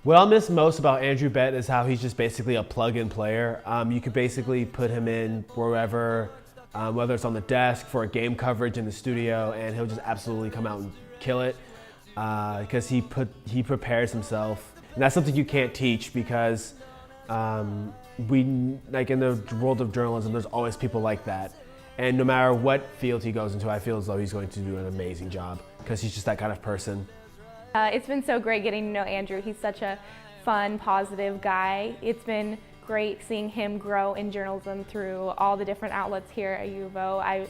What I'll miss most about Andrew Bett is how he's just basically a plug-in player. You could basically put him in wherever, whether it's on the desk for a game coverage in the studio, and he'll just absolutely come out and kill it because he prepares himself. And that's something you can't teach because like in the world of journalism, there's always people like that. And no matter what field he goes into, I feel as though he's going to do an amazing job because he's just that kind of person. It's been so great getting to know Andrew. He's such a fun, positive guy. It's been great seeing him grow in journalism through all the different outlets here at U of O. I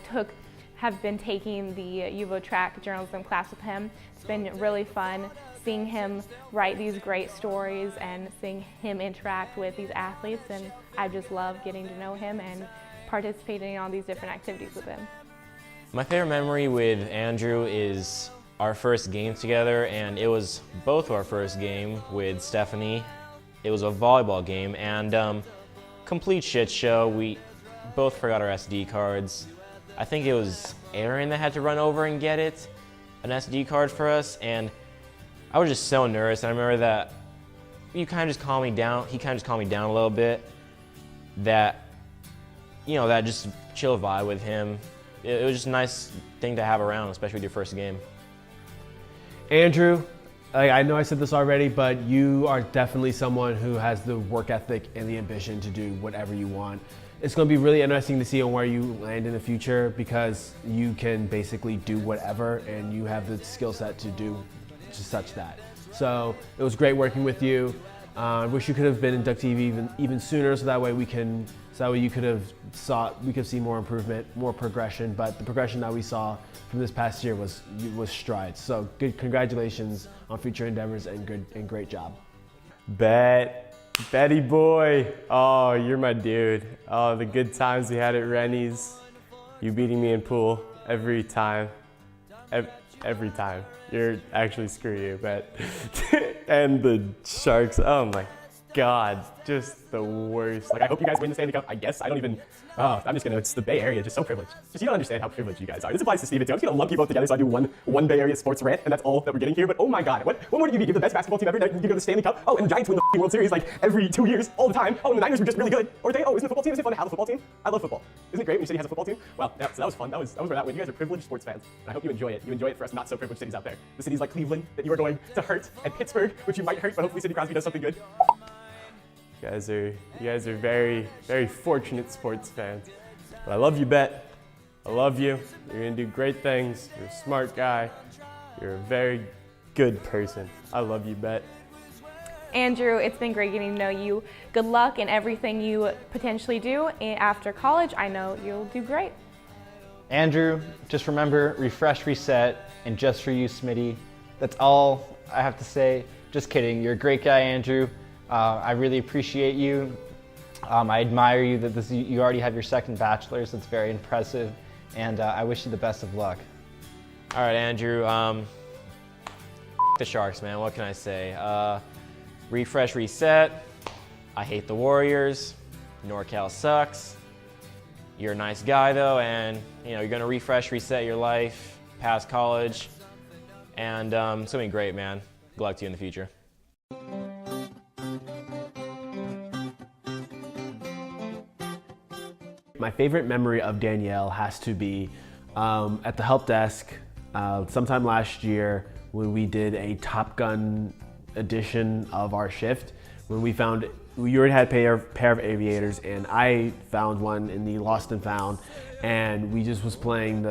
have been taking the U of O track journalism class with him. It's been really fun seeing him write these great stories and seeing him interact with these athletes, and I just love getting to know him and participating in all these different activities with him. My favorite memory with Andrew is our first game together, and it was both our first game with Stephanie. It was a volleyball game, and complete shit show. We both forgot our SD cards. I think it was Aaron that had to run over and get it, an SD card for us, and I was just so nervous. And I remember that you kind of just calmed me down. He kind of just calmed me down a little bit. That, you know, that just chill vibe with him. It was just a nice thing to have around, especially with your first game. Andrew, I know I said this already, but you are definitely someone who has the work ethic and the ambition to do whatever you want. It's going to be really interesting to see on where you land in the future because you can basically do whatever and you have the skill set to do just such that. So it was great working with you. I wish you could have been inductee even sooner, so that way you could have seen more improvement, more progression. But the progression that we saw from this past year was strides. So good, congratulations on future endeavors and great job. Betty boy, oh, you're my dude. Oh, the good times we had at Rennie's. You beating me in pool every time. Every time. You're actually, screw you, but and the Sharks, oh my God, just the worst. Like, I hope you guys win the Stanley Cup. I guess I don't even, I'm just gonna, it's the Bay Area, just so privileged. Just, you don't understand how privileged you guys are. This applies to Steven too. I'm just gonna lump you both together so I do one Bay Area sports rant, and that's all that we're getting here. But oh my God, what more do you need? You're the best basketball team ever. You go to the Stanley Cup. Oh, and the Giants win the World Series like every 2 years, all the time. Oh, and the Niners were just really good. Or isn't the football team? Is it fun to have a football team? I love football. Isn't it great when your city has a football team? Well, yeah, so that was fun. That was where that went. You guys are privileged sports fans, and I hope you enjoy it. You enjoy it for us not so privileged cities out there. The cities like Cleveland that you are going to hurt, and Pittsburgh, which you might hurt, but hopefully Sidney Crosby does something good. You guys are very, very fortunate sports fans. But I love you, Bet. I love you. You're gonna do great things. You're a smart guy. You're a very good person. I love you, Bet. Andrew, it's been great getting to know you. Good luck in everything you potentially do after college. I know you'll do great. Andrew, just remember, refresh, reset, and just for you, Smitty. That's all I have to say. Just kidding. You're a great guy, Andrew. I really appreciate you. I admire you that you already have your second bachelor's. That's very impressive, and I wish you the best of luck. All right, Andrew. The Sharks, man. What can I say? Refresh, reset. I hate the Warriors. NorCal sucks. You're a nice guy though, and you're gonna refresh, reset your life, pass college, and it's gonna be great, man. Good luck to you in the future. My favorite memory of Danielle has to be at the help desk sometime last year when we did a Top Gun edition of our shift. When we already had a pair of aviators, and I found one in the Lost and Found, and we just was playing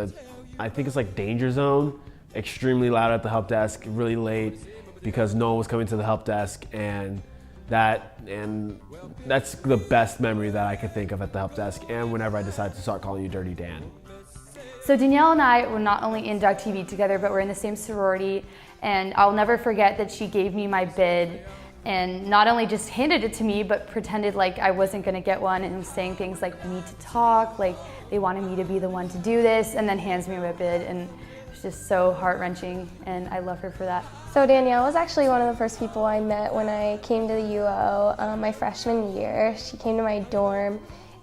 I think it's like Danger Zone, extremely loud at the help desk, really late because no one was coming to the help desk, and that's the best memory that I could think of at the help desk, and whenever I decided to start calling you Dirty Dan. So Danielle and I were not only in Doug TV together, but we're in the same sorority, and I'll never forget that she gave me my bid and not only just handed it to me, but pretended like I wasn't gonna get one and was saying things like, we need to talk, like they wanted me to be the one to do this, and then hands me my bid, and it was just so heart-wrenching, and I love her for that. So Danielle was actually one of the first people I met when I came to the UO my freshman year. She came to my dorm,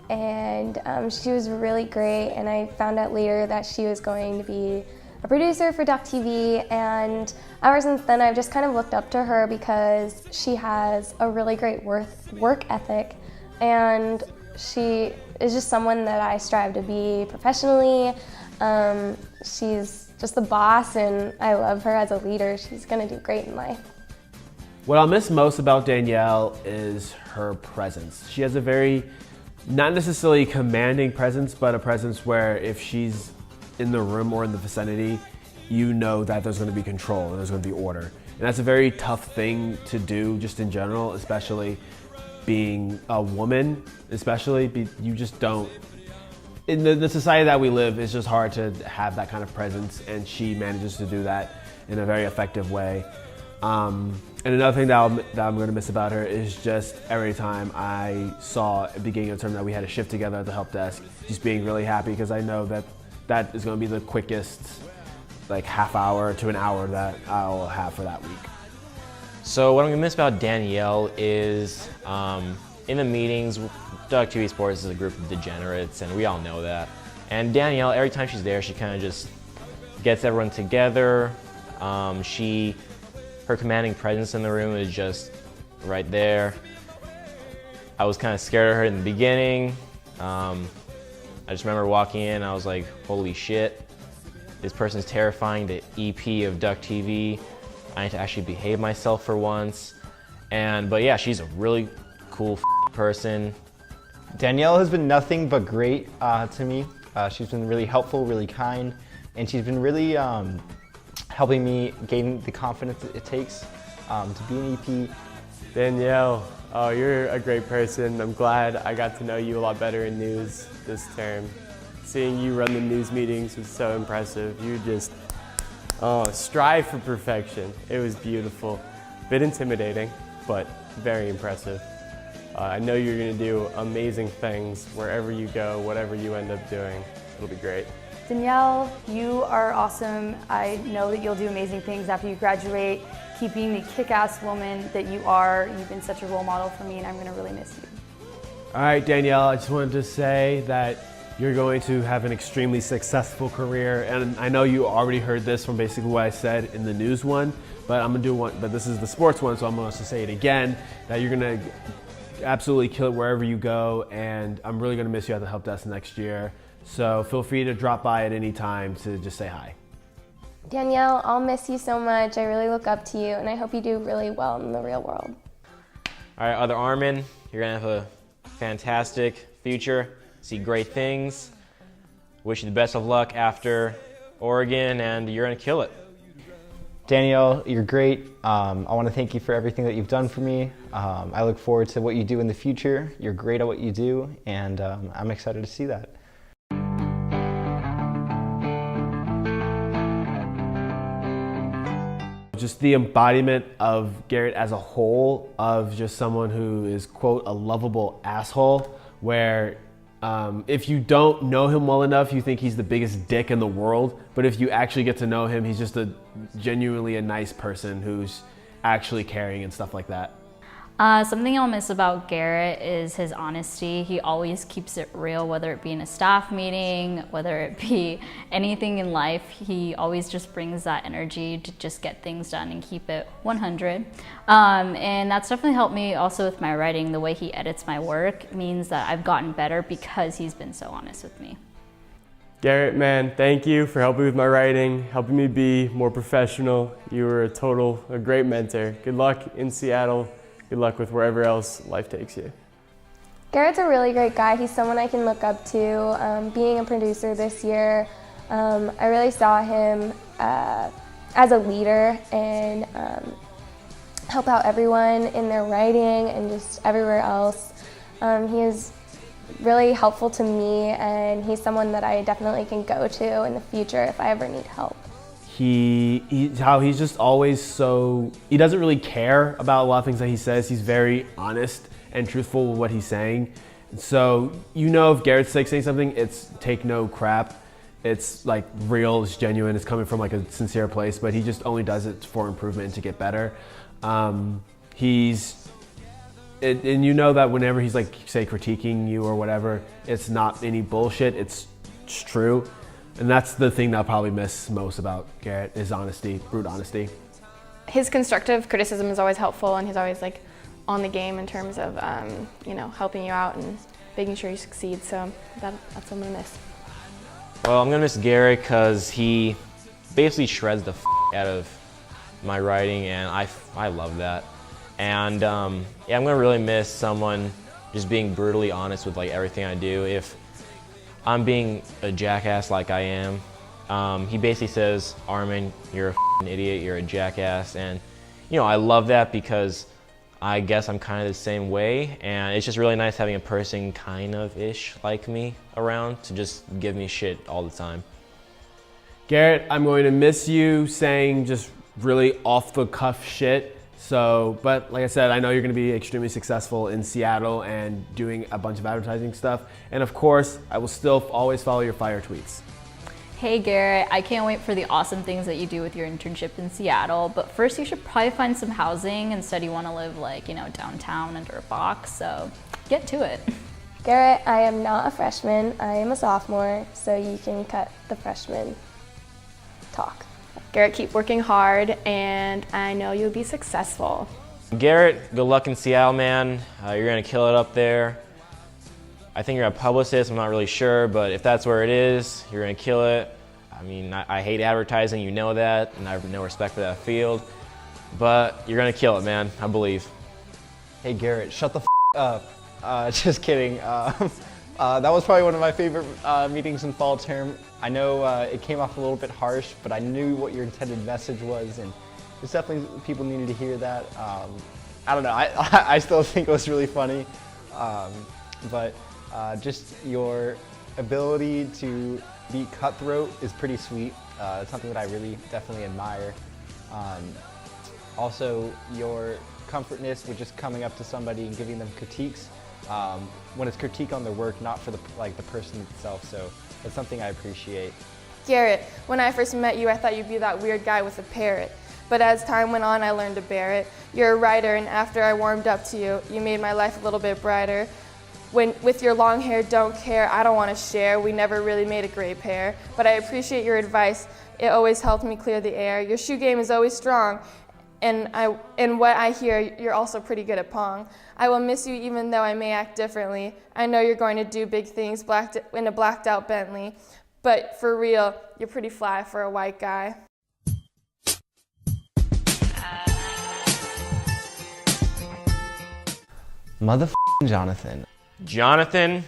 and she was really great, and I found out later that she was going to be a producer for Duck TV, and ever since then I've just kind of looked up to her because she has a really great work ethic, and she is just someone that I strive to be professionally. She's just the boss, and I love her as a leader. She's gonna do great in life. What I'll miss most about Danielle is her presence. She has a very, not necessarily commanding presence, but a presence where if she's in the room or in the vicinity, you know that there's gonna be control and there's gonna be order. And that's a very tough thing to do just in general, especially being a woman, you just don't, in the society that we live, it's just hard to have that kind of presence, and she manages to do that in a very effective way. And another thing that I'm going to miss about her is just every time I saw at the beginning of the term that we had a shift together at the help desk, just being really happy because I know that that is going to be the quickest like half hour to an hour that I'll have for that week. So what I'm gonna miss about Danielle is in the meetings, Duck TV Sports is a group of degenerates, and we all know that. And Danielle, every time she's there, she kind of just gets everyone together. Her commanding presence in the room is just right there. I was kind of scared of her in the beginning. I just remember walking in, I was like, holy shit, this person's terrifying, the EP of Duck TV. I need to actually behave myself for once. But yeah, she's a really cool person. Danielle has been nothing but great to me. She's been really helpful, really kind, and she's been really helping me gain the confidence it takes to be an EP. Danielle, oh, you're a great person. I'm glad I got to know you a lot better in news this term. Seeing you run the news meetings was so impressive. You just strive for perfection. It was beautiful. Bit intimidating, but very impressive. I know you're gonna do amazing things wherever you go, whatever you end up doing. It'll be great. Danielle, you are awesome. I know that you'll do amazing things after you graduate. Keep being the kick-ass woman that you are. You've been such a role model for me, and I'm gonna really miss you. All right, Danielle, I just wanted to say that you're going to have an extremely successful career, and I know you already heard this from basically what I said in the news one, but I'm gonna do one, but this is the sports one, so I'm going to say it again, that you're gonna absolutely kill it wherever you go, and I'm really gonna miss you at the help desk next year. So feel free to drop by at any time to just say hi. Danielle, I'll miss you so much. I really look up to you, and I hope you do really well in the real world. All right, other Armen, you're gonna have a fantastic future, see great things. Wish you the best of luck after Oregon, and you're gonna kill it. Danielle, you're great. I want to thank you for everything that you've done for me. I look forward to what you do in the future. You're great at what you do, and I'm excited to see that. Just the embodiment of Garrett as a whole, of just someone who is, quote, a lovable asshole, where if you don't know him well enough, you think he's the biggest dick in the world, but if you actually get to know him, he's just genuinely a nice person who's actually caring and stuff like that. Something I'll miss about Garrett is his honesty. He always keeps it real, whether it be in a staff meeting, whether it be anything in life. He always just brings that energy to just get things done and keep it 100. And that's definitely helped me also with my writing. The way he edits my work means that I've gotten better because he's been so honest with me. Garrett, man, thank you for helping with my writing, helping me be more professional. You were a great mentor. Good luck in Seattle. Good luck with wherever else life takes you. Garrett's a really great guy. He's someone I can look up to. Being a producer this year, I really saw him as a leader and help out everyone in their writing and just everywhere else. He is really helpful to me, and he's someone that I definitely can go to in the future if I ever need help. He's just always so, he doesn't really care about a lot of things that he says. He's very honest and truthful with what he's saying. So you know if Garrett's like saying something, it's take no crap. It's like real, it's genuine, it's coming from like a sincere place, but he just only does it for improvement and to get better. And you know that whenever he's like, say, critiquing you or whatever, it's not any bullshit, it's true. And that's the thing that I'll probably miss most about Garrett is honesty, brute honesty. His constructive criticism is always helpful, and he's always like on the game in terms of helping you out and making sure you succeed. So that's what I'm gonna miss. Well, I'm gonna miss Garrett because he basically shreds the out of my writing, and I love that. And yeah, I'm gonna really miss someone just being brutally honest with like everything I do. If I'm being a jackass like I am, he basically says, Armen, you're a idiot, you're a jackass. And I love that because I guess I'm kind of the same way, and it's just really nice having a person kind of ish like me around to just give me shit all the time. Garrett, I'm going to miss you saying just really off the cuff shit. But like I said, I know you're going to be extremely successful in Seattle and doing a bunch of advertising stuff. And of course, I will still always follow your fire tweets. Hey Garrett, I can't wait for the awesome things that you do with your internship in Seattle, but first you should probably find some housing. Instead you want to live downtown under a box, so get to it. Garrett, I am not a freshman, I am a sophomore, so you can cut the freshman talk. Garrett, keep working hard, and I know you'll be successful. Garrett, good luck in Seattle, man. You're gonna kill it up there. I think you're a publicist, I'm not really sure, but if that's where it is, you're gonna kill it. I mean, I hate advertising, you know that, and I have no respect for that field, but you're gonna kill it, man, I believe. Hey Garrett, shut the up. Just kidding. That was probably one of my favorite meetings in fall term. I know it came off a little bit harsh, but I knew what your intended message was, and there's definitely people needed to hear that. I don't know, I still think it was really funny, but just your ability to be cutthroat is pretty sweet. It's something that I really definitely admire. Also, your comfortness with just coming up to somebody and giving them critiques when it's critique on their work, not for the person itself. So that's something I appreciate. Garrett, when I first met you, I thought you'd be that weird guy with a parrot. But as time went on, I learned to bear it. You're a writer, and after I warmed up to you, you made my life a little bit brighter. With your long hair, don't care, I don't want to share. We never really made a great pair, but I appreciate your advice. It always helped me clear the air. Your shoe game is always strong, and what I hear, you're also pretty good at Pong. I will miss you even though I may act differently. I know you're going to do big things in a blacked out Bentley, but for real, you're pretty fly for a white guy. Motherfucking Jonathan. Jonathan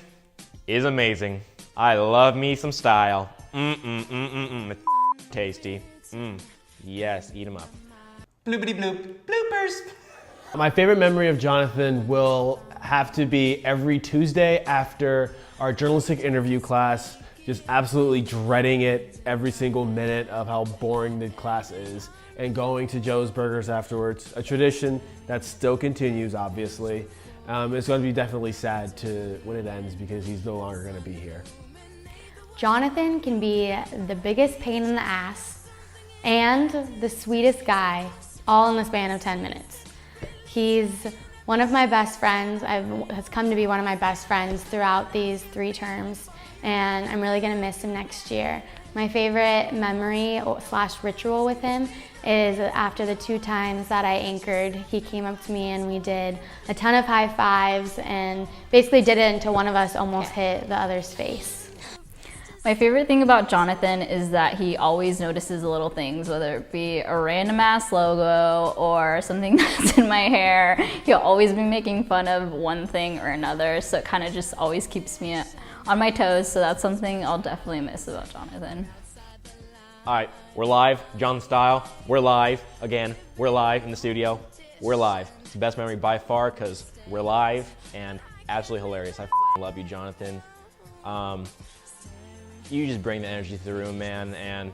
is amazing. I love me some style. It's tasty. Yes, eat 'em up. Bloopity bloop. Bloopers. My favorite memory of Jonathan will have to be every Tuesday after our journalistic interview class, just absolutely dreading it every single minute of how boring the class is, and going to Joe's Burgers afterwards, a tradition that still continues, obviously. It's going to be definitely sad when it ends because he's no longer going to be here. Jonathan can be the biggest pain in the ass and the sweetest guy all in the span of 10 minutes. He's one of my best friends, has come to be one of my best friends throughout these 3 terms, and I'm really gonna miss him next year. My favorite memory / ritual with him is after the 2 times that I anchored, he came up to me and we did a ton of high fives and basically did it until one of us almost hit the other's face. My favorite thing about Jonathan is that he always notices the little things, whether it be a random ass logo or something that's in my hair. He'll always be making fun of one thing or another, so it kind of just always keeps me on my toes, so that's something I'll definitely miss about Jonathan. All right, we're live, John Style. We're live again. We're live in the studio. We're live. It's the best memory by far because we're live and absolutely hilarious. I love you, Jonathan. You just bring the energy to the room, man, and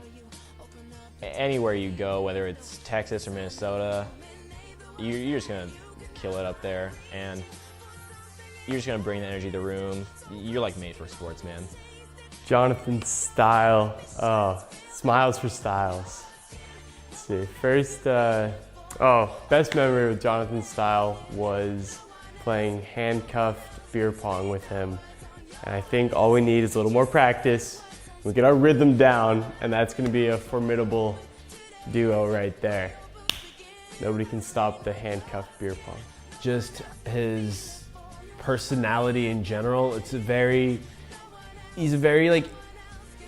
anywhere you go, whether it's Texas or Minnesota, you're just gonna kill it up there, and you're just gonna bring the energy to the room. You're like made for sports, man. Jonathan's style. Oh, smiles for styles. Let's see. First, best memory with Jonathan's style was playing handcuffed beer pong with him. And I think all we need is a little more practice We get our rhythm down, and that's gonna be a formidable duo right there. Nobody can stop the handcuffed beer pong. Just his personality in general,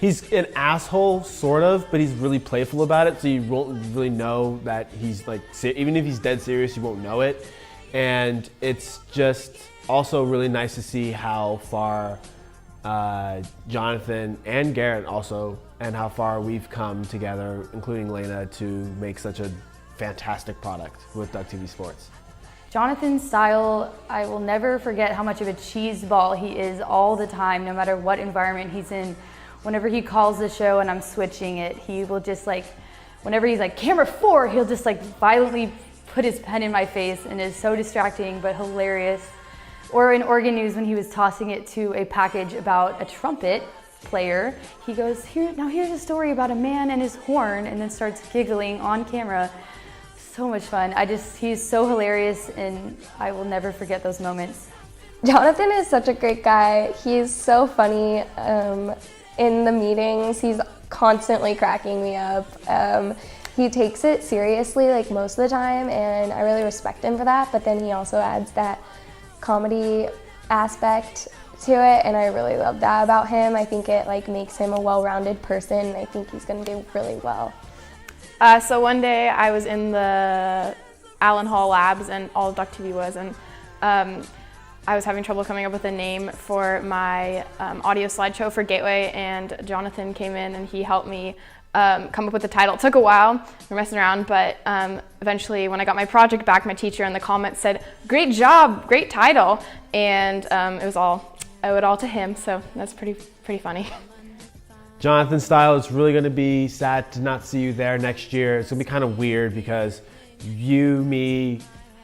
he's an asshole, sort of, but he's really playful about it, so you won't really know that he's like, even if he's dead serious, you won't know it. And it's just also really nice to see how far Jonathan and Garrett also, and how far we've come together, including Lena, to make such a fantastic product with DuckTV Sports. Jonathan's style, I will never forget how much of a cheese ball he is all the time, no matter what environment he's in. Whenever he calls the show and I'm switching it, he will just like, whenever he's like, camera 4, he'll just like violently put his pen in my face, and is so distracting but hilarious. Or in Oregon News, when he was tossing it to a package about a trumpet player, he goes, now here's a story about a man and his horn, and then starts giggling on camera. So much fun. He's so hilarious, and I will never forget those moments. Jonathan is such a great guy. He's so funny. In the meetings, he's constantly cracking me up. He takes it seriously like most of the time, and I really respect him for that, but then he also adds that comedy aspect to it, and I really love that about him. I think it like makes him a well-rounded person, and I think he's going to do really well. So one day I was in the Allen Hall Labs, and all of DuckTV was, and I was having trouble coming up with a name for my audio slideshow for Gateway, and Jonathan came in and he helped me come up with the title. It took a while, we were messing around, but eventually when I got my project back, my teacher in the comments said, "Great job, great title," and I owe it all to him, so that's pretty funny. Jonathan's style, it's really going to be sad to not see you there next year. It's going to be kind of weird because you, me,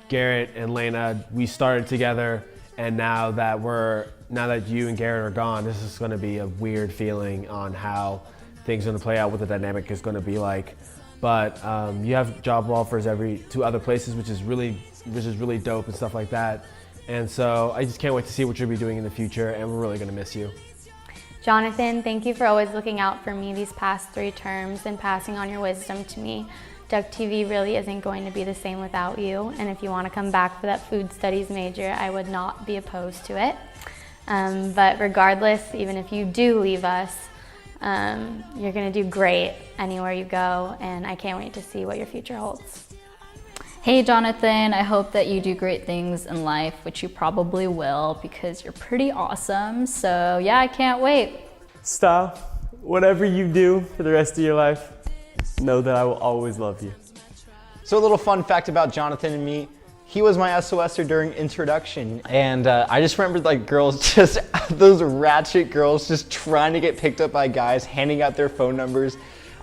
Garrett, and Lena, we started together, and now that you and Garrett are gone, this is going to be a weird feeling on how things are going to play out, what the dynamic is going to be like. But you have job offers to other places, which is really dope and stuff like that. And so I just can't wait to see what you'll be doing in the future, and we're really going to miss you. Jonathan, thank you for always looking out for me these past 3 terms and passing on your wisdom to me. DuckTV really isn't going to be the same without you, and if you want to come back for that food studies major, I would not be opposed to it. But regardless, even if you do leave us, you're going to do great anywhere you go, and I can't wait to see what your future holds. Hey Jonathan, I hope that you do great things in life, which you probably will because you're pretty awesome. So yeah, I can't wait. Style, whatever you do for the rest of your life, know that I will always love you. So a little fun fact about Jonathan and me, he was my SOSer during introduction, and I just remembered like girls, just those ratchet girls just trying to get picked up by guys, handing out their phone numbers,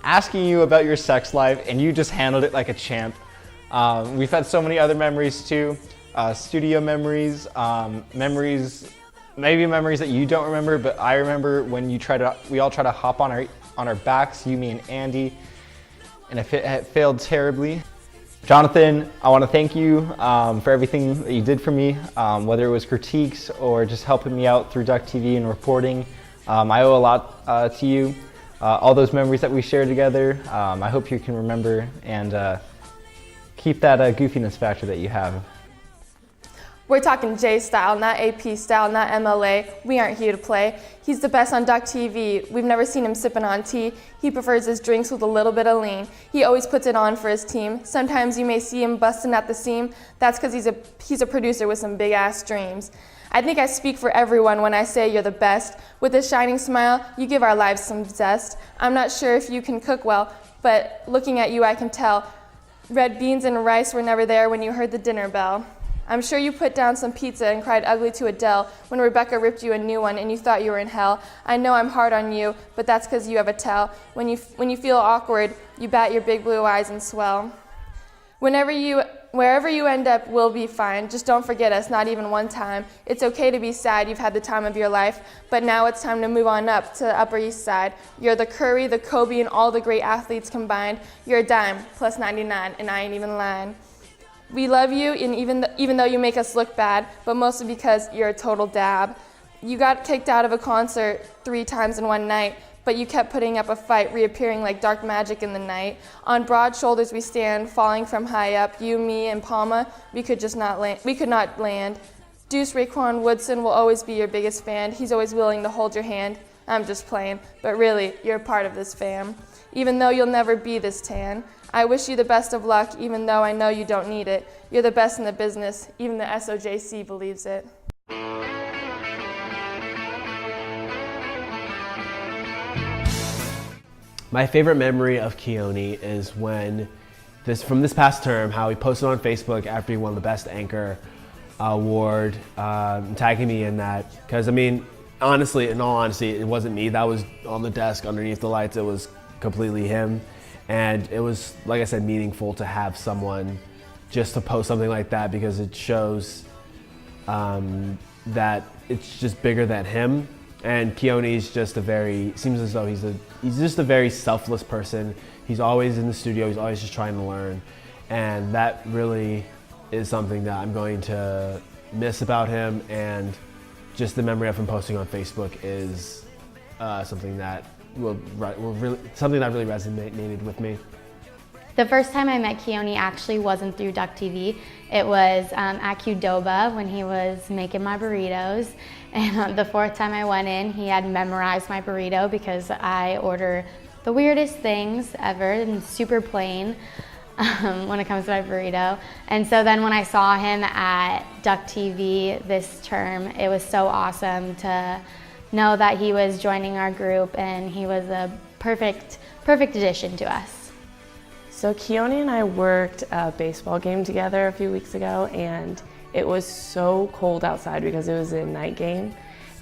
asking you about your sex life, and you just handled it like a champ. We've had so many other memories too, studio memories, maybe memories that you don't remember, but I remember when we all try to hop on our backs, you, me, and Andie, and it failed terribly. Jonathan, I want to thank you for everything that you did for me, whether it was critiques or just helping me out through DuckTV and reporting. I owe a lot to you. All those memories that we shared together, I hope you can remember and keep that goofiness factor that you have. We're talking J style, not AP style, not MLA. We aren't here to play. He's the best on DuckTV. We've never seen him sipping on tea. He prefers his drinks with a little bit of lean. He always puts it on for his team. Sometimes you may see him busting at the seam. That's because he's a producer with some big ass dreams. I think I speak for everyone when I say you're the best. With a shining smile, you give our lives some zest. I'm not sure if you can cook well, but looking at you I can tell. Red beans and rice were never there when you heard the dinner bell. I'm sure you put down some pizza and cried ugly to Adele when Rebecca ripped you a new one and you thought you were in hell. I know I'm hard on you, but that's because you have a tell. When you feel awkward, you bat your big blue eyes and swell. Wherever you end up, we'll be fine. Just don't forget us, not even one time. It's okay to be sad, you've had the time of your life, but now it's time to move on up to the Upper East Side. You're the Curry, the Kobe, and all the great athletes combined. You're a dime, plus 99, and I ain't even lying. We love you, and even though you make us look bad, but mostly because you're a total dab. You got kicked out of a concert 3 times in one night, but you kept putting up a fight, reappearing like dark magic in the night. On broad shoulders we stand, falling from high up. You, me, and Palma, we could not land. Dyuce Woodson will always be your biggest fan. He's always willing to hold your hand. I'm just playing, but really, you're a part of this fam. Even though you'll never be this tan, I wish you the best of luck, even though I know you don't need it. You're the best in the business. Even the SOJC believes it. My favorite memory of Kylee is when from this past term, how he posted on Facebook after he won the Best Anchor award, tagging me in that. Because I mean, honestly, in all honesty, it wasn't me that was on the desk underneath the lights. It was completely him, and it was, like I said, meaningful to have someone just to post something like that, because it shows that it's just bigger than him. And Kylee's just seems as though he's just a very selfless person. He's always in the studio, he's always just trying to learn. And that really is something that I'm going to miss about him. And just the memory of him posting on Facebook is something that really resonated with me. The first time I met Kylee actually wasn't through Duck TV. It was at Qdoba when he was making my burritos. And the fourth time I went in, he had memorized my burrito because I order the weirdest things ever and super plain when it comes to my burrito. And so then when I saw him at Duck TV this term, it was so awesome to know that he was joining our group, and he was a perfect addition to us. So Kylee and I worked a baseball game together a few weeks ago, and it was so cold outside because it was a night game.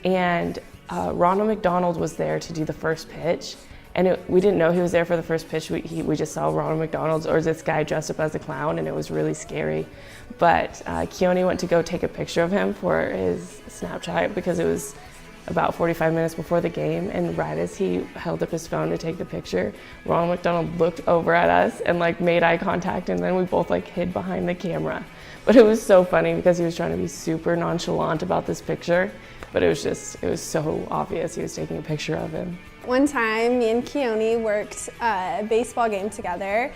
And Ronald McDonald was there to do the first pitch. And we didn't know he was there for the first pitch. We just saw Ronald McDonald, or this guy dressed up as a clown, and it was really scary. But Kylee went to go take a picture of him for his Snapchat because it was about 45 minutes before the game, and right as he held up his phone to take the picture, Ronald McDonald looked over at us and made eye contact, and then we both hid behind the camera. But it was so funny because he was trying to be super nonchalant about this picture, but it was so obvious he was taking a picture of him. One time, me and Kylee worked a baseball game together.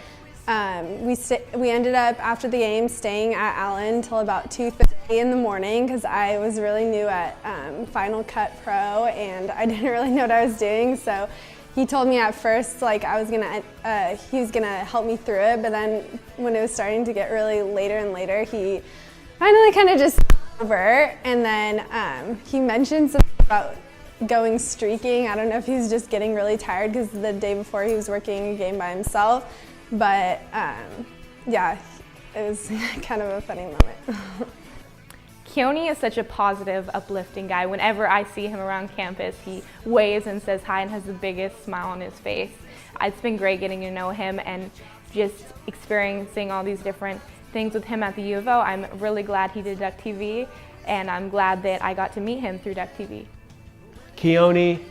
We ended up, after the game, staying at Allen until about 2:30 in the morning because I was really new at Final Cut Pro and I didn't really know what I was doing. So he told me at first he was gonna help me through it, but then when it was starting to get really later and later, he finally kind of just over, and then he mentioned something about going streaking. I don't know if he was just getting really tired because the day before he was working a game by himself. But yeah, it was kind of a funny moment. Kylee is such a positive, uplifting guy. Whenever I see him around campus, he waves and says hi and has the biggest smile on his face. It's been great getting to know him and just experiencing all these different things with him at the U of O. I'm really glad he did Duck TV, and I'm glad that I got to meet him through Duck TV. Kylee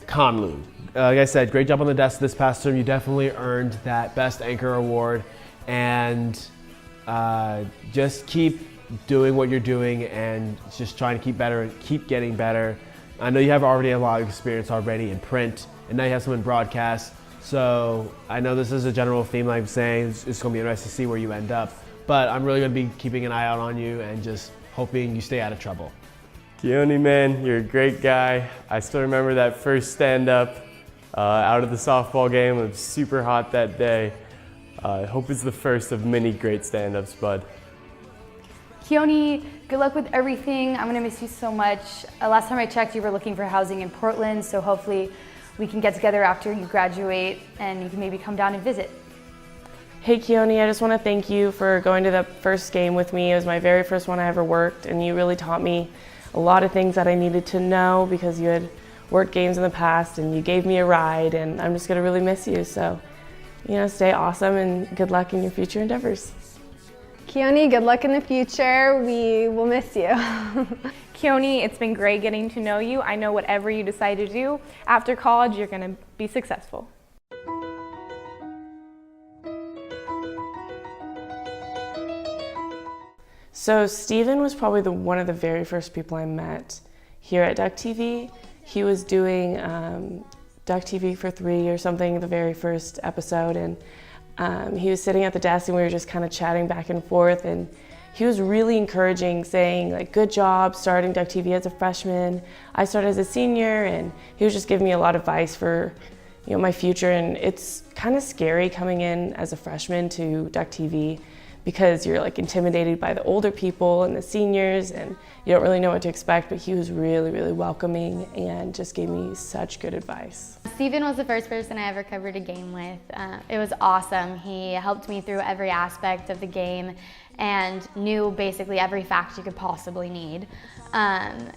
Conlu. Like I said, great job on the desk this past term. You definitely earned that Best Anchor award, and just keep doing what you're doing and just trying to keep better and keep getting better. I know you have already a lot of experience already in print, and now you have some in broadcast. So I know this is a general theme, like I'm saying. It's going to be interesting to see where you end up. But I'm really going to be keeping an eye out on you and just hoping you stay out of trouble. Kylee, man, you're a great guy. I still remember that first stand-up out of the softball game. It was super hot that day. I hope it's the first of many great stand-ups, bud. Kylee, good luck with everything. I'm gonna miss you so much. Last time I checked, you were looking for housing in Portland, so hopefully we can get together after you graduate and you can maybe come down and visit. Hey Kylee, I just want to thank you for going to the first game with me. It was my very first one I ever worked, and you really taught me a lot of things that I needed to know because you had worked games in the past and you gave me a ride, and I'm just going to really miss you. So, stay awesome and good luck in your future endeavors. Kylee, good luck in the future. We will miss you. Kylee, it's been great getting to know you. I know whatever you decide to do after college, you're going to be successful. So Steven was probably one of the very first people I met here at Duck TV. He was doing Duck TV for 3 or something, the very first episode, and he was sitting at the desk and we were just kind of chatting back and forth, and he was really encouraging, saying like, good job starting Duck TV as a freshman. I started as a senior, and he was just giving me a lot of advice for my future. And it's kind of scary coming in as a freshman to Duck TV because you're like intimidated by the older people and the seniors, and you don't really know what to expect, but he was really, really welcoming and just gave me such good advice. Steven was the first person I ever covered a game with. It was awesome. He helped me through every aspect of the game and knew basically every fact you could possibly need. And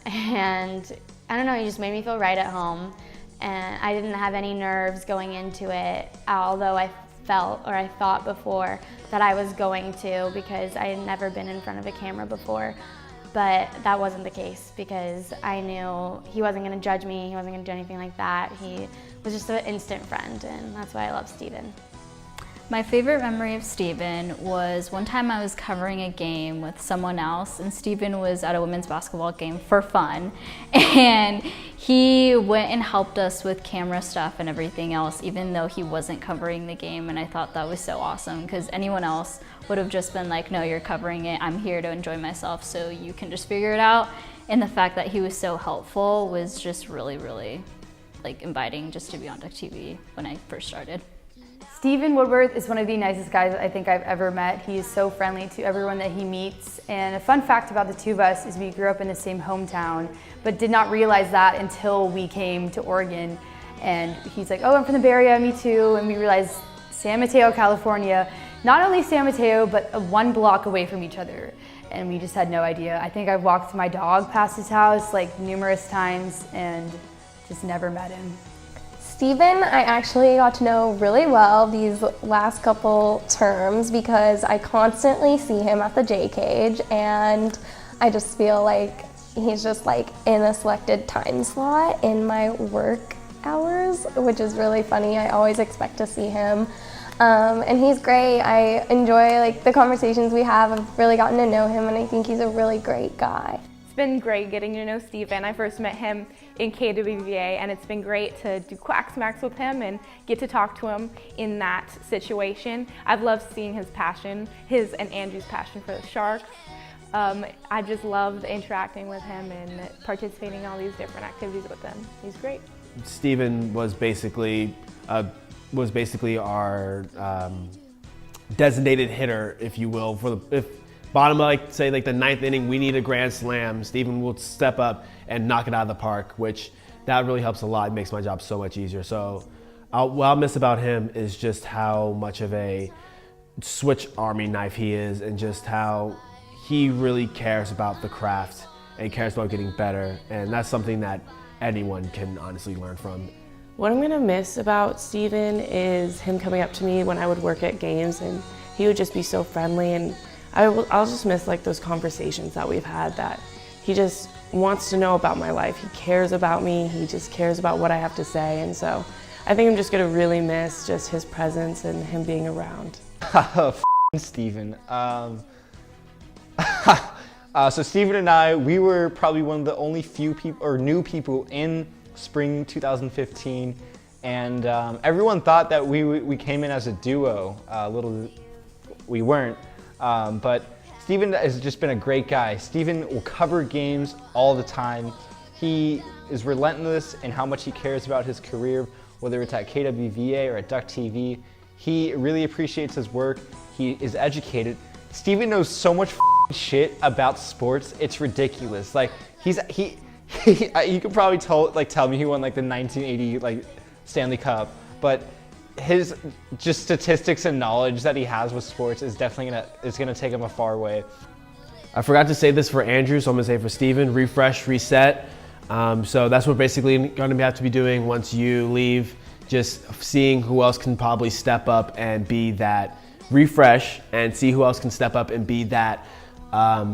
I don't know, he just made me feel right at home. And I didn't have any nerves going into it, although I felt, or I thought before, that I was going to, because I had never been in front of a camera before. But that wasn't the case, because I knew he wasn't gonna judge me, he wasn't gonna do anything like that. He was just an instant friend, and that's why I love Steven. My favorite memory of Steven was one time I was covering a game with someone else, and Steven was at a women's basketball game for fun, and he went and helped us with camera stuff and everything else, even though he wasn't covering the game. And I thought that was so awesome, because anyone else would have just been like, no, you're covering it, I'm here to enjoy myself, so you can just figure it out. And the fact that he was so helpful was just really, really like inviting just to be on Duck TV when I first started. Steven Woodworth is one of the nicest guys I think I've ever met. He is so friendly to everyone that he meets. And a fun fact about the two of us is we grew up in the same hometown, but did not realize that until we came to Oregon. And he's like, oh, I'm from the Bay Area, me too. And we realized San Mateo, California, not only San Mateo, but 1 block away from each other. And we just had no idea. I think I've walked my dog past his house like numerous times and just never met him. Steven, I actually got to know really well these last couple terms because I constantly see him at the J Cage, and I just feel like he's just like in a selected time slot in my work hours, which is really funny. I always expect to see him. And he's great. I enjoy like the conversations we have. I've really gotten to know him, and I think he's a really great guy. It's been great getting to know Steven. I first met him in KWVA, and it's been great to do Quack Smacks with him and get to talk to him in that situation. I've loved seeing his passion, his and Andrew's passion for the Sharks. I just loved interacting with him and participating in all these different activities with him. He's great. Steven was basically our designated hitter, if you will, for the bottom of say the 9th inning, we need a grand slam. Steven will step up and knock it out of the park, which that really helps a lot. It makes my job so much easier. So what I'll miss about him is just how much of a switch army knife he is, and just how he really cares about the craft and cares about getting better. And that's something that anyone can honestly learn from. What I'm gonna miss about Steven is him coming up to me when I would work at games, and he would just be so friendly, and I'll just miss like those conversations that we've had, that he just wants to know about my life. He cares about me, he just cares about what I have to say, and so I think I'm just gonna really miss just his presence and him being around. Steven. So Steven and I, we were probably one of the only few people, or new people in spring 2015, and everyone thought that we came in as a duo. We weren't. But Steven has just been a great guy. Steven will cover games all the time. He is relentless in how much he cares about his career, whether it's at KWVA or at Duck TV. He really appreciates his work. He is educated. Steven knows so much shit about sports. It's ridiculous. Like you could probably tell me he won like the 1980 Stanley Cup, but his just statistics and knowledge that he has with sports is definitely gonna take him a far way. I forgot to say this for Andrew, so I'm gonna say it for Steven: refresh, reset. So that's what basically gonna have to be doing once you leave. Just seeing who else can probably step up and be that refresh, and see who else can step up and be that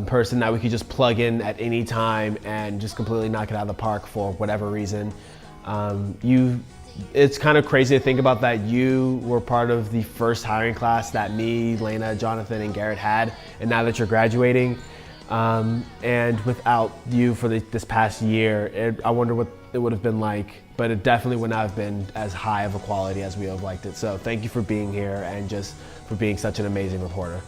person that we could just plug in at any time and just completely knock it out of the park for whatever reason. It's kind of crazy to think about that you were part of the first hiring class that me, Lena, Jonathan, and Garrett had, and now that you're graduating, and without you for this past year, I wonder what it would have been like but it definitely would not have been as high of a quality as we have liked it. So thank you for being here and just for being such an amazing reporter.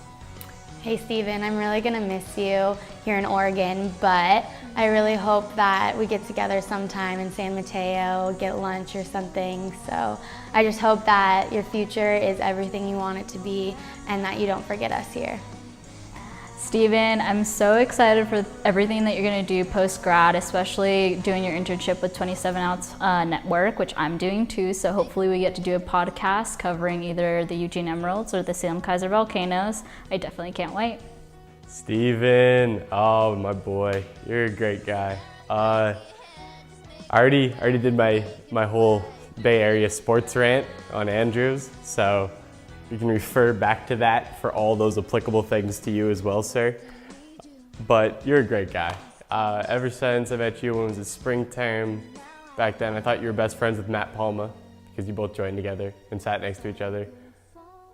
Hey Steven, I'm really gonna miss you here in Oregon, but I really hope that we get together sometime in San Mateo, get lunch or something. So I just hope that your future is everything you want it to be and that you don't forget us here. Steven, I'm so excited for everything that you're going to do post-grad, especially doing your internship with 27 Ounce Network, which I'm doing too. So hopefully we get to do a podcast covering either the Eugene Emeralds or the Salem Kaiser Volcanoes. I definitely can't wait. Steven, oh my boy, you're a great guy. I already did my whole Bay Area sports rant on Andrew's, so you can refer back to that for all those applicable things to you as well, sir. But you're a great guy. Ever since I met you when it was the spring term, back then I thought you were best friends with Matt Palma because you both joined together and sat next to each other.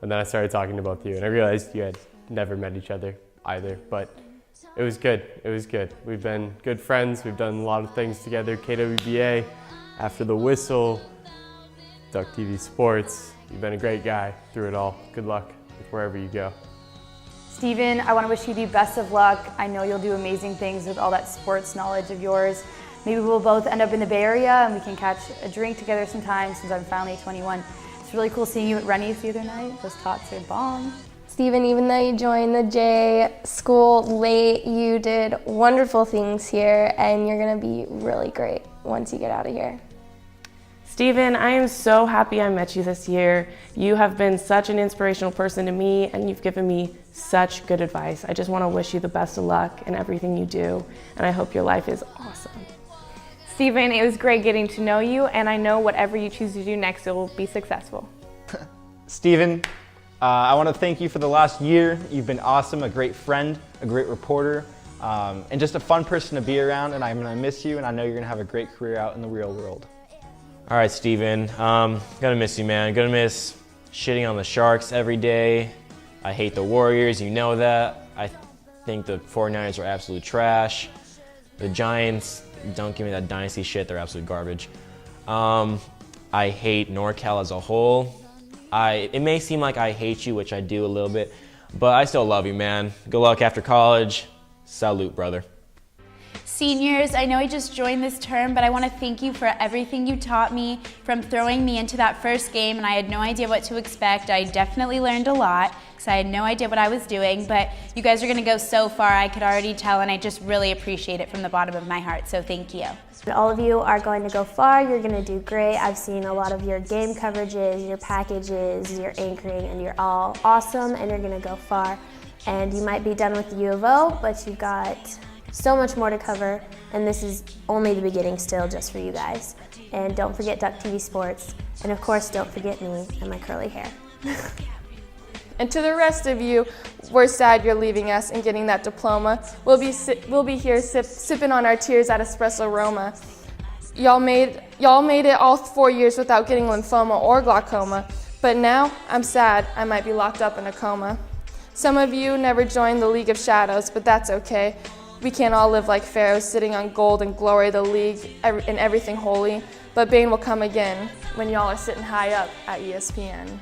And then I started talking to both of you and I realized you had never met each other either, but it was good, it was good. We've been good friends, we've done a lot of things together, KWBA, After the Whistle, Duck TV Sports. You've been a great guy through it all. Good luck with wherever you go. Steven, I want to wish you the best of luck. I know you'll do amazing things with all that sports knowledge of yours. Maybe we'll both end up in the Bay Area and we can catch a drink together sometime since I'm finally 21. It's really cool seeing you at Rennie's the other night. Those tots are bomb. Steven, even though you joined the J school late, you did wonderful things here and you're going to be really great once you get out of here. Steven, I am so happy I met you this year. You have been such an inspirational person to me and you've given me such good advice. I just want to wish you the best of luck in everything you do and I hope your life is awesome. Steven, it was great getting to know you and I know whatever you choose to do next, it will be successful. Steven, I want to thank you for the last year. You've been awesome, a great friend, a great reporter, and just a fun person to be around, and I'm going to miss you and I know you're going to have a great career out in the real world. All right, Steven, gonna miss you, man. Gonna miss shitting on the Sharks every day. I hate the Warriors, you know that. I think the 49ers are absolute trash. The Giants, don't give me that dynasty shit, they're absolute garbage. I hate NorCal as a whole. It may seem like I hate you, which I do a little bit, but I still love you, man. Good luck after college. Salute, brother. Seniors, I know I just joined this term, but I want to thank you for everything you taught me, from throwing me into that first game and I had no idea what to expect. I definitely learned a lot because I had no idea what I was doing, but you guys are going to go so far, I could already tell, and I just really appreciate it from the bottom of my heart, so thank you. All of you are going to go far, you're going to do great. I've seen a lot of your game coverages, your packages, your anchoring, and you're all awesome and you're going to go far. And you might be done with the U of O, but you've got so much more to cover, and this is only the beginning still just for you guys. And don't forget Duck TV Sports, and of course don't forget me and my curly hair. And to the rest of you, we're sad you're leaving us and getting that diploma. We'll be here sipping on our tears at Espresso Roma. Y'all made it all 4 years without getting lymphoma or glaucoma, but now I'm sad I might be locked up in a coma. Some of you never joined the League of Shadows, but that's okay. We can't all live like pharaohs, sitting on gold and glory, the league, and everything holy. But Bane will come again when y'all are sitting high up at ESPN.